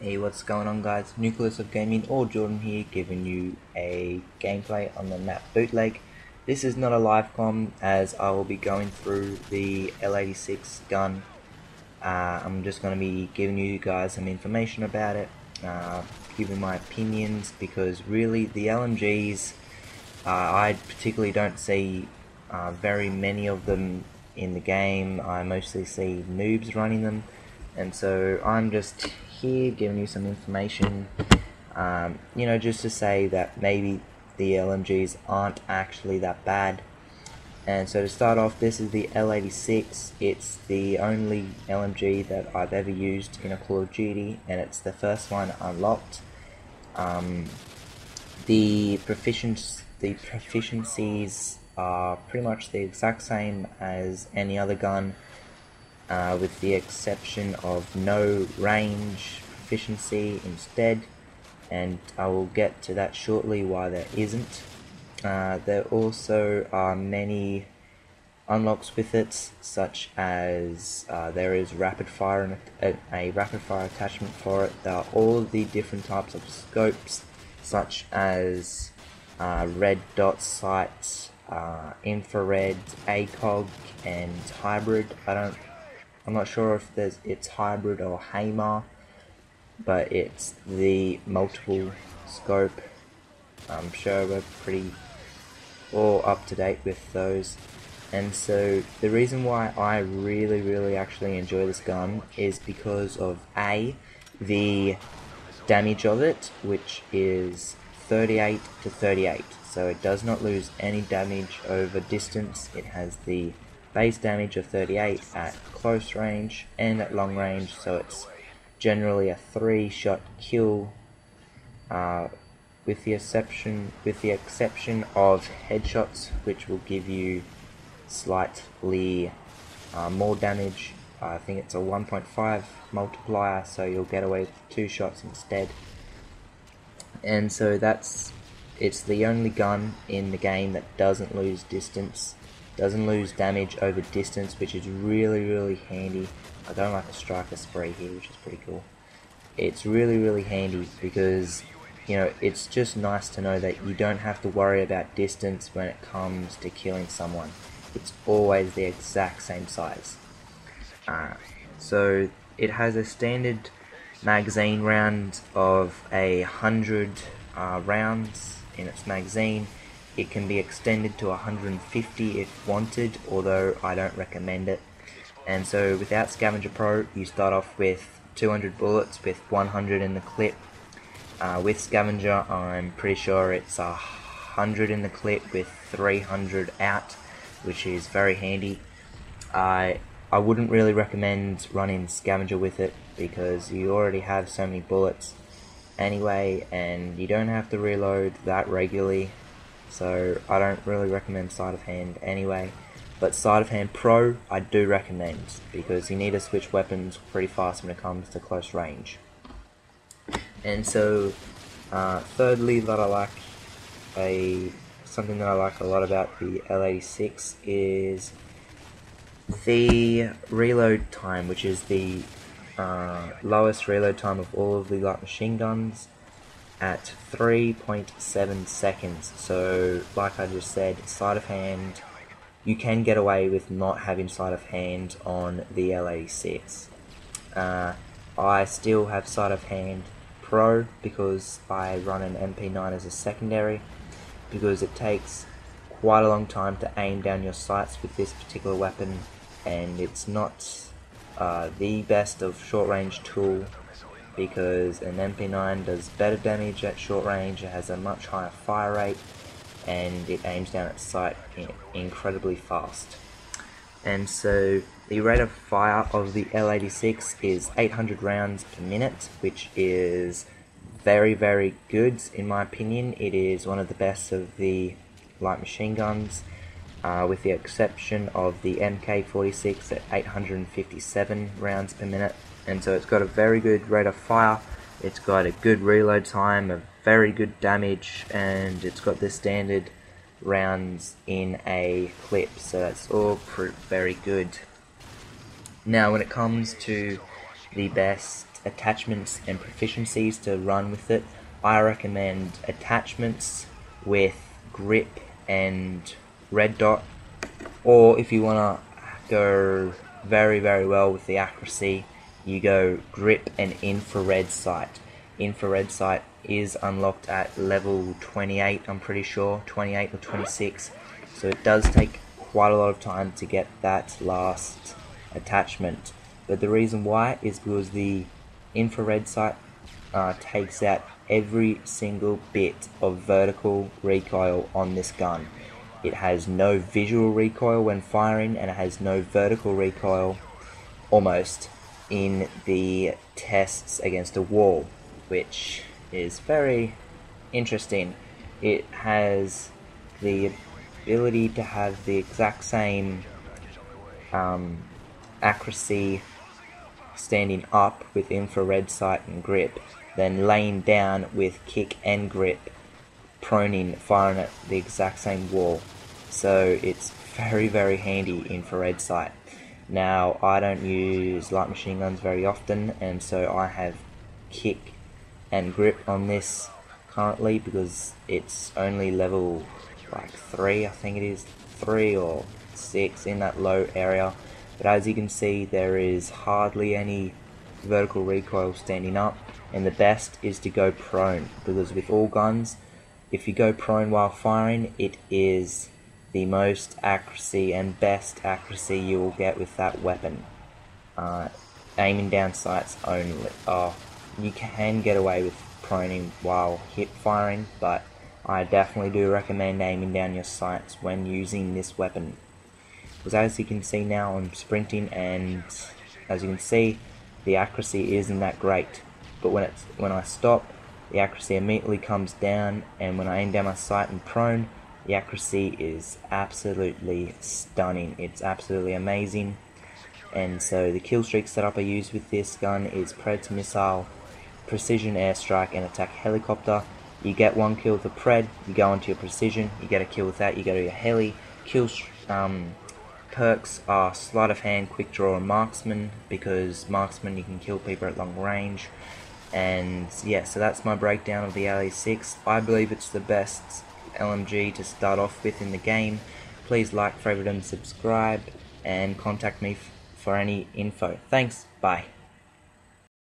Hey, what's going on, guys? NucleusOfGaming or Jordan here, giving you a gameplay on the map Bootleg. This is not a live com, as I will be going through the L86 gun. I'm just going to be giving you guys some information about it, giving my opinions, because really the LMGs, I particularly don't see very many of them in the game. I mostly see noobs running them, and so I'm just here giving you some information, just to say that maybe the LMGs aren't actually that bad. And so to start off, this is the L86. It's the only LMG that I've ever used in a Call of Duty, and it's the first one unlocked. The proficiencies are pretty much the exact same as any other gun, with the exception of no range proficiency instead, and I will get to that shortly why there isn't. There also are many unlocks with it, such as there is rapid fire and a rapid fire attachment for it. There are all of the different types of scopes, such as red dot sight, infrared, ACOG, and hybrid. I'm not sure if it's hybrid or HAMR, but it's the multiple scope. I'm sure we're pretty all up to date with those. And so the reason why I really actually enjoy this gun is because of the damage of it, which is 38 to 38, so it does not lose any damage over distance. It has the base damage of 38 at close range and at long range, so it's generally a 3-shot kill, with the exception of headshots, which will give you slightly more damage. I think it's a 1.5 multiplier, so you'll get away with 2 shots instead. And so it's the only gun in the game that doesn't lose distance, doesn't lose damage over distance, which is really handy. I don't like a striker spray here, which is pretty cool. It's really handy because, it's just nice to know that you don't have to worry about distance when it comes to killing someone. It's always the exact same size. So it has a standard magazine round of 100 rounds in its magazine. It can be extended to 150 if wanted, although I don't recommend it. And so without Scavenger Pro, you start off with 200 bullets with 100 in the clip. With Scavenger, I'm pretty sure it's 100 in the clip with 300 out, which is very handy. I wouldn't really recommend running Scavenger with it because you already have so many bullets anyway, and you don't have to reload that regularly. So I don't really recommend Sleight of Hand anyway. But Sleight of Hand Pro I do recommend, because you need to switch weapons pretty fast when it comes to close range. And so thirdly, something that I like a lot about the L86 is the reload time, which is the lowest reload time of all of the light machine guns, at 3.7 seconds. So like I just said, Sleight of Hand, you can get away with not having Sleight of Hand on the L86. I still have Sleight of Hand Pro because I run an MP9 as a secondary, because it takes quite a long time to aim down your sights with this particular weapon, and it's not the best of short range tool, because an MP9 does better damage at short range. It has a much higher fire rate, and it aims down at sight incredibly fast. And so the rate of fire of the L86 is 800 rounds per minute, which is very good in my opinion. It is one of the best of the light machine guns, with the exception of the MK46 at 857 rounds per minute. And so it's got a very good rate of fire, it's got a good reload time, a very good damage, and it's got the standard rounds in a clip, so that's all very good. Now when it comes to the best attachments and proficiencies to run with it, I recommend attachments with grip and red dot, or if you want to go very well with the accuracy, you go grip and infrared sight. Infrared sight is unlocked at level 28, I'm pretty sure, 28 or 26, so it does take quite a lot of time to get that last attachment. But the reason why is because the infrared sight takes out every single bit of vertical recoil on this gun. It has no visual recoil when firing, and it has no vertical recoil, almost, in the tests against a wall, which is very interesting. It has the ability to have the exact same accuracy standing up with infrared sight and grip, then laying down with kick and grip, proning, firing at the exact same wall. So it's very handy infrared sight. Now, I don't use light machine guns very often, and so I have kick and grip on this currently because it's only level like 3, I think it is 3 or 6, in that low area. But as you can see, there is hardly any vertical recoil standing up, and the best is to go prone, because with all guns, if you go prone while firing, it is the most accuracy and best accuracy you will get with that weapon. Aiming down sights only. You can get away with proning while hip firing, but I definitely do recommend aiming down your sights when using this weapon. Because as you can see now, I'm sprinting, and as you can see, the accuracy isn't that great. But when I stop, the accuracy immediately comes down, and when I aim down my sight and prone, the accuracy is absolutely stunning. It's absolutely amazing. And so the kill streak setup I use with this gun is Predator missile, precision airstrike, and attack helicopter. You get one kill with a pred, you go onto your precision, you get a kill with that, you go to your heli. Perks are sleight of hand, quick draw, and marksman, because marksman you can kill people at long range. And yeah, so that's my breakdown of the LE6. I believe it's the best LMG to start off with in the game. Please like, favorite, and subscribe, and contact me for any info. Thanks, bye.